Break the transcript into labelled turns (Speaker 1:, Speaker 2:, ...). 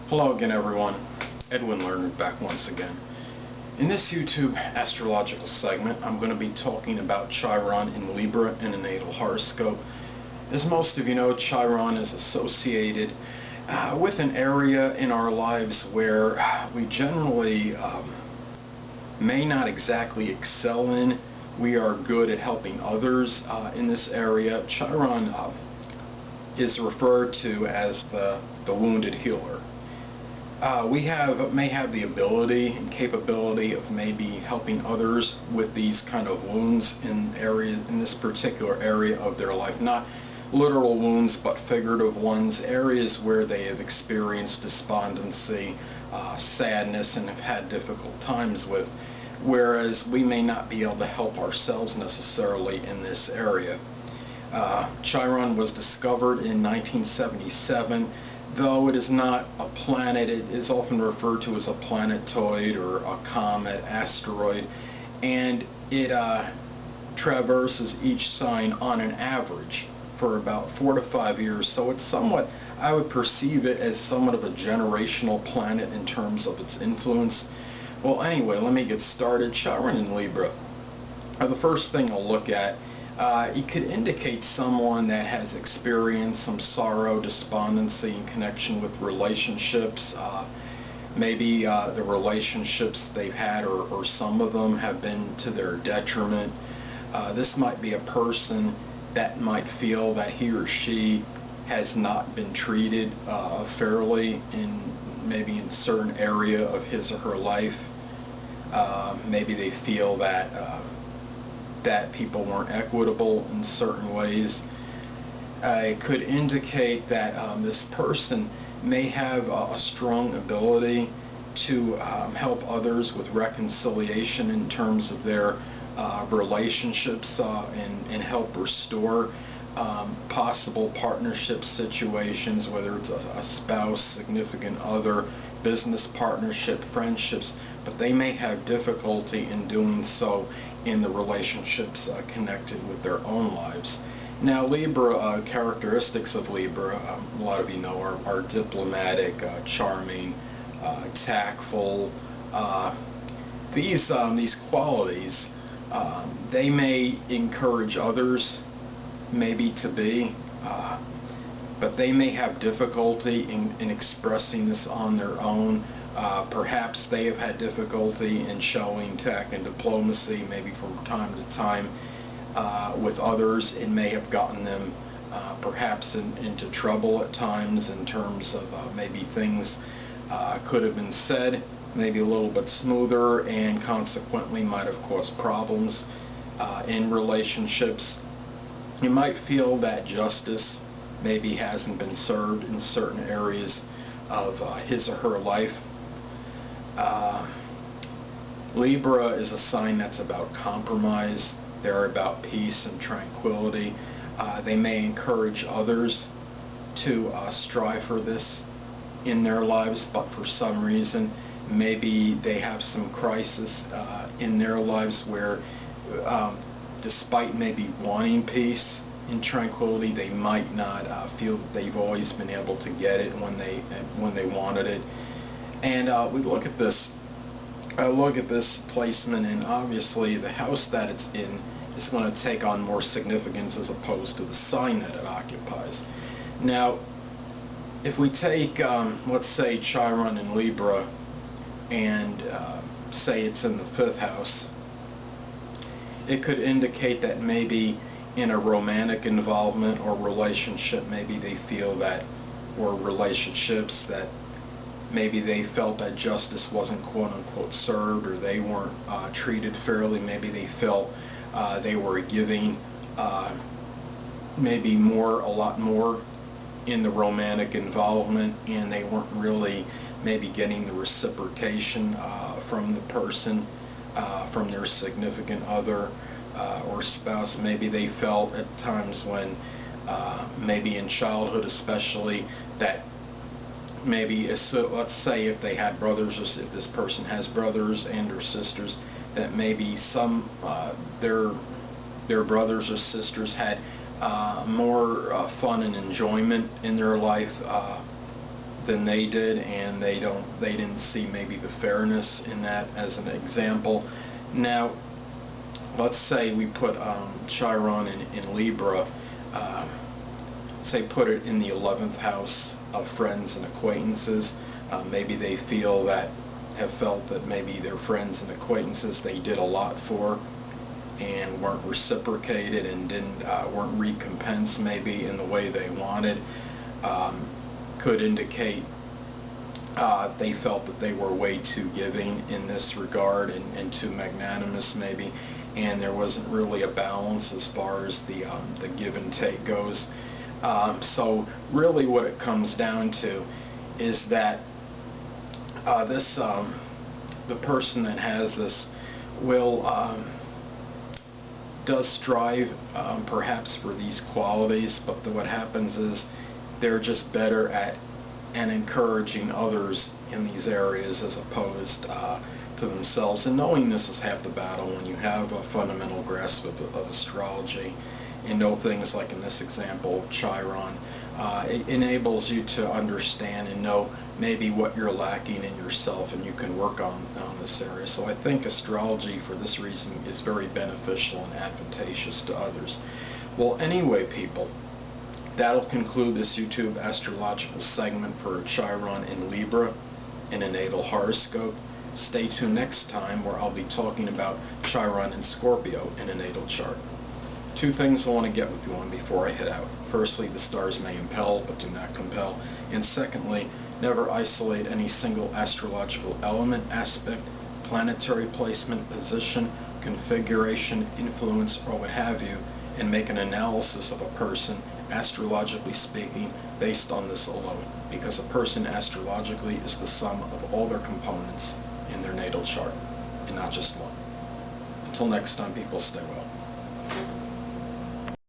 Speaker 1: Hello again, everyone. Edwin Learnard back once again. In this YouTube astrological segment, I'm going to be talking about Chiron in Libra in a natal horoscope. As most of you know, Chiron is associated with an area in our lives where we generally may not exactly excel in. We are good at helping others in this area. Chiron is referred to as the wounded healer. We may have the ability and capability of maybe helping others with these kind of wounds in this particular area of their life. Not literal wounds, but figurative ones, areas where they have experienced despondency, sadness, and have had difficult times with, whereas we may not be able to help ourselves necessarily in this area. Chiron was discovered in 1977. Though it is not a planet, it is often referred to as a planetoid or a comet, asteroid, and it traverses each sign on an average for about 4 to 5 years. So it's somewhat, I would perceive it as somewhat of a generational planet in terms of its influence. Well, anyway, let me get started. Chiron in Libra. The first thing I'll look at, it could indicate someone that has experienced some sorrow, despondency in connection with relationships. Maybe the relationships they've had, or some of them, have been to their detriment. This might be a person that might feel that he or she has not been treated fairly maybe in a certain area of his or her life. Maybe they feel that people weren't equitable in certain ways. It could indicate that this person may have a strong ability to help others with reconciliation in terms of their relationships and help restore possible partnership situations, whether it's a spouse, significant other, business partnership, friendships, but they may have difficulty in doing so in the relationships connected with their own lives. Now, Libra, characteristics of Libra, a lot of you know, are diplomatic, charming, tactful. These qualities, they may encourage others maybe to be, but they may have difficulty in expressing this on their own. Perhaps they have had difficulty in showing tact and diplomacy, maybe from time to time, with others. It may have gotten them perhaps into trouble at times in terms of maybe things could have been said maybe a little bit smoother, and consequently might have caused problems in relationships. You might feel that justice maybe hasn't been served in certain areas of his or her life. Libra is a sign that's about compromise. They're about peace and tranquility. They may encourage others to strive for this in their lives, but for some reason maybe they have some crisis in their lives where despite maybe wanting peace and tranquility, they might not feel that they've always been able to get it when they wanted it. And we look at this placement, and obviously the house that it's in is going to take on more significance as opposed to the sign that it occupies. Now, if we take, let's say, Chiron in Libra, and say it's in the 5th house, it could indicate that maybe in a romantic involvement or relationship, maybe they feel that, or relationships that maybe they felt that justice wasn't quote-unquote served, or they weren't treated fairly. Maybe they felt they were giving maybe a lot more in the romantic involvement, and they weren't really maybe getting the reciprocation from the person, from their significant other or spouse. Maybe they felt at times when, maybe in childhood especially, that maybe, so let's say if they had brothers, or if this person has brothers and or sisters, that maybe some their brothers or sisters had more fun and enjoyment in their life than they did, and they didn't see maybe the fairness in that as an example. Now, let's say we put Chiron in Libra, say put it in the 11th house of friends and acquaintances. Maybe they have felt that maybe their friends and acquaintances they did a lot for and weren't reciprocated and weren't recompensed maybe in the way they wanted. Could indicate they felt that they were way too giving in this regard and too magnanimous maybe, and there wasn't really a balance as far as the give and take goes. So really what it comes down to is that the person that has this does strive perhaps for these qualities, but what happens is they're just better at and encouraging others in these areas as opposed to themselves. And knowing this is half the battle when you have a fundamental grasp of astrology and know things like in this example of Chiron. It enables you to understand and know maybe what you're lacking in yourself, and you can work on this area. So I think astrology for this reason is very beneficial and advantageous to others. Well, anyway, people, that'll conclude this YouTube astrological segment for Chiron in Libra in a natal horoscope. Stay tuned next time where I'll be talking about Chiron in Scorpio in a natal chart. Two things I want to get with you on before I head out. Firstly, the stars may impel but do not compel. And secondly, never isolate any single astrological element, aspect, planetary placement, position, configuration, influence, or what have you, and make an analysis of a person, astrologically speaking, based on this alone. Because a person astrologically is the sum of all their components in their natal chart, and not just one. Until next time, people, stay well.